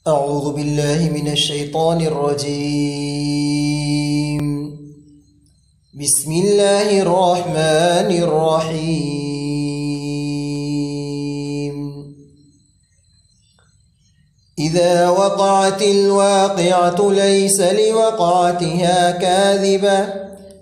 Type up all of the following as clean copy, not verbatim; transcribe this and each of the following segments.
أعوذ بالله من الشيطان الرجيم. بسم الله الرحمن الرحيم. إذا وقعت الواقعة ليس لوقعتها كاذبة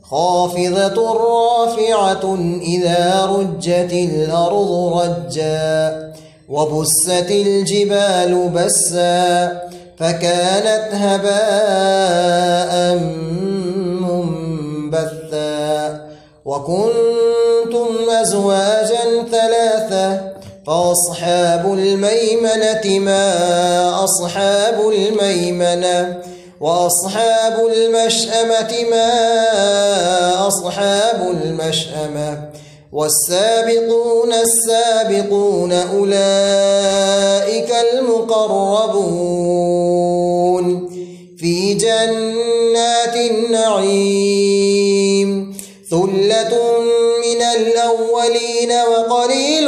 خافضة رافعة إذا رجت الأرض رجا وبست الجبال بسا فكانت هباء منبثا وكنتم أزواجا ثلاثة فأصحاب الميمنة ما أصحاب الميمنة وأصحاب المشأمة ما أصحاب المشأمة والسابقون السابقون أولئك المقربون في جنات النعيم ثلة من الأولين وقليل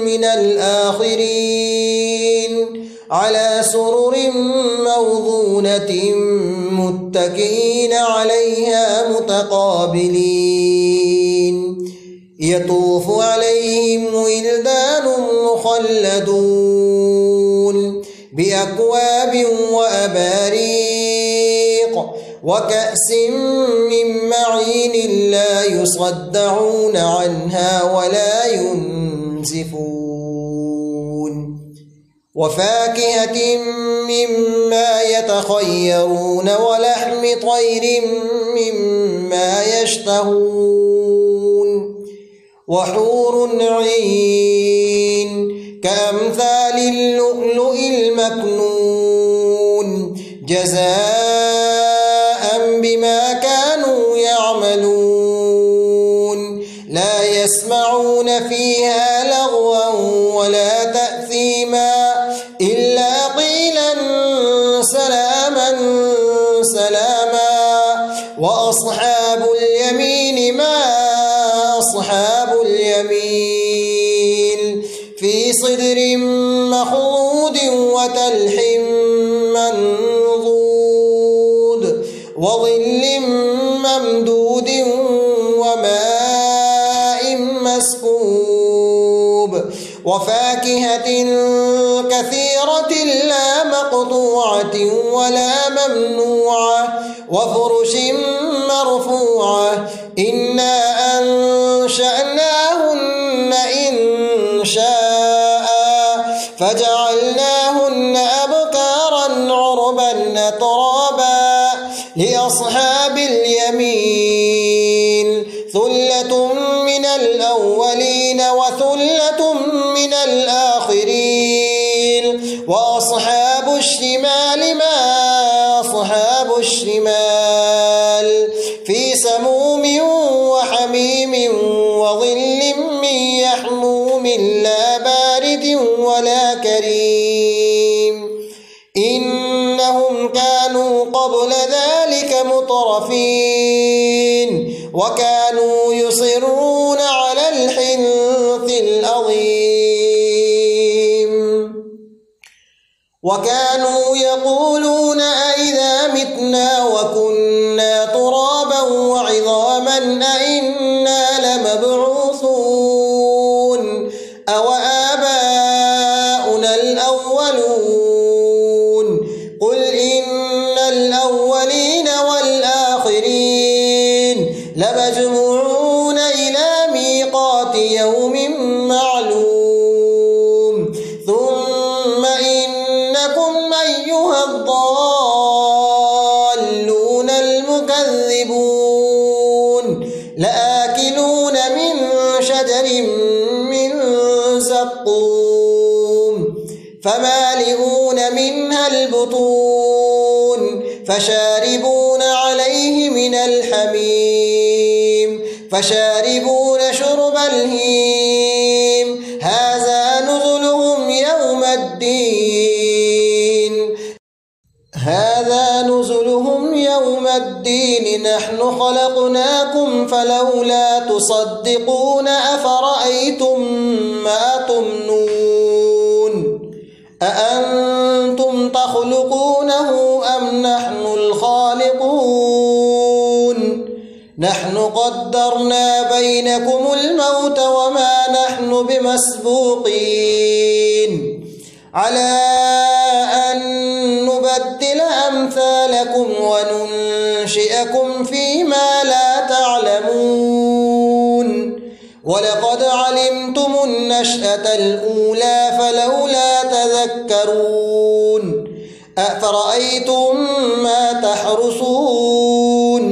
من الآخرين على سرر موضونة متكئين عليها متقابلين يطوف عليهم ولدان مخلدون بأكواب وأباريق وكأس من معين لا يصدعون عنها ولا ينزفون وفاكهة مما يتخيرون ولحم طير مما يشتهون وحور عين كأمثال اللؤلؤ المكنون جزاء بما كانوا يعملون لا يسمعون فيها لغوا ولا تأثيما إلا قيلا سلاما سلاما وأصحاب اليمين ما أصحاب اليمين في صدر مخضود وتلح منضود وظل ممدود وماء مسكوب وفاكهة كثيرة لا مقطوعة ولا ممنوعة وفرش مرفوعة إنا أنشأناهن إنشاء فجعلناهن أبكارا عربا أترابا لأصحاب اليمين ثلة من الأولين وثلة من الآخرين وأصحاب الشمال ما أصحاب الشمال في سموم وحميم وظل من يحموم لا بارد ولا كريم إنهم كانوا قبل ذلك مترفين وكانوا يصرون على الحنث العظيم وكانوا يقولون أئذا متنا وكنا ترابا وعظاما أئنا لمبعوثون أو آباؤنا الأولون قل إن الأولين والآخرين لمجموعون إلى ميقات يوم معلوم ثم إنكم أيها الضالون المكذبون لآكلون من شجر من زقوم فمالئون منها البطون فشاربون عليه من الحميم فشاربون شرب الهيم هذا نزلهم يوم الدين نحن خلقناكم فلولا تصدقون أفرأيتم ما تمنون أأنتم أأنتم تخلقونه أم نحن الخالقون نحن قدرنا بينكم الموت وما نحن بمسبوقين على أن نبدل أمثالكم وننشئكم فيما لا تعلمون ولقد علمتم النشأة الأولى فلولا تذكرون أفرأيتم ما تحرثون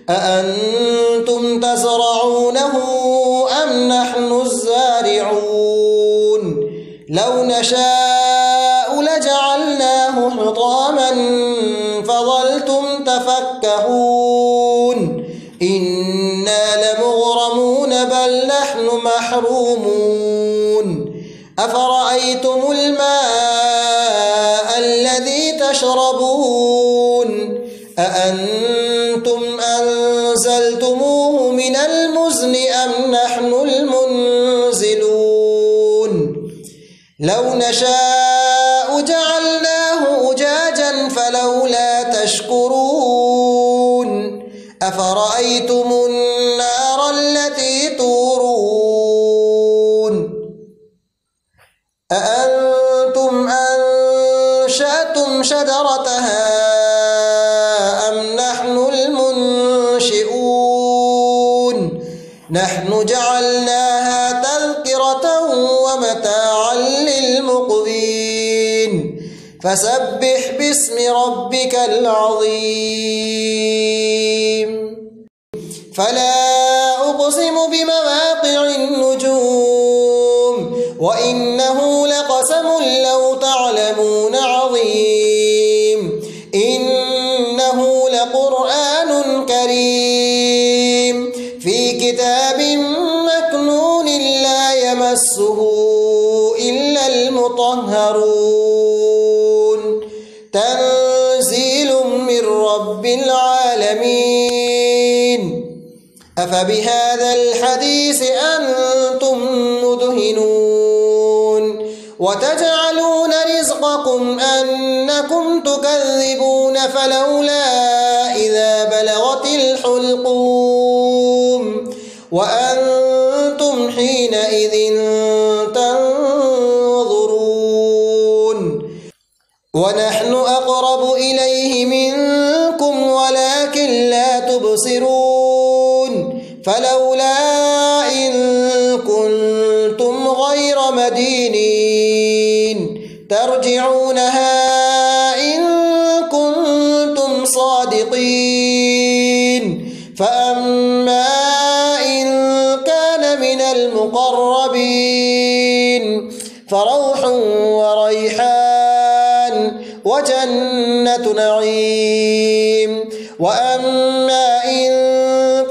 أأنتم تزرعونه أم نحن الزارعون لو نشاء لجعلناه حطاما فظلتم تفكهون إنا لمغرمون بل نحن محرومون أفرأيتم الماء الذي تشربون أأنتم أنزلتموه من المزن أم نحن المنزلون لو نشاء جعلناه أجاجا فلولا تشكرون أفرأيتم النار التي تورون أأنتم أنشأتم شجرتها أم نحن المنشئون نحن جعلناها تذكرة ومتاعا للمقوين فسبح باسم ربك العظيم فلا أقسم بمواقع النجوم وإنه لقسم لو تعلمون عظيم إنه لقرآن كريم في كتاب مكنون لا يمسه إلا المطهرون تنزيل من رب العالمين أفبهذا الحديث أنتم مدهنون وتجعلون رزقكم أنكم تكذبون فلولا إذا بلغت الحلقوم وأنتم حينئذ تنظرون ونحن أقرب إليه منكم ولكن لا تبصرون فلولا إن كنتم غير مدينين ترجعونها إن كنتم صادقين فأما إن كان من المقربين فروح وريحان وجنة نعيم وأما إن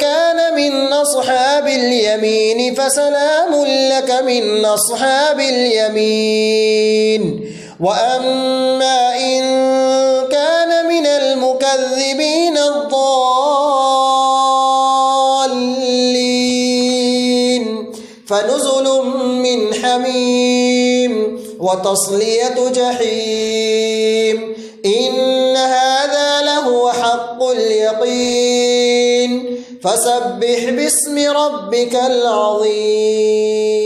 كان من أصحاب اليمين فسلام لك من أصحاب اليمين وأما إن كان من المكذبين الضالين فنزل من حميم وتصلية جحيم إن هذا لهو حق اليقين فسبح باسم ربك العظيم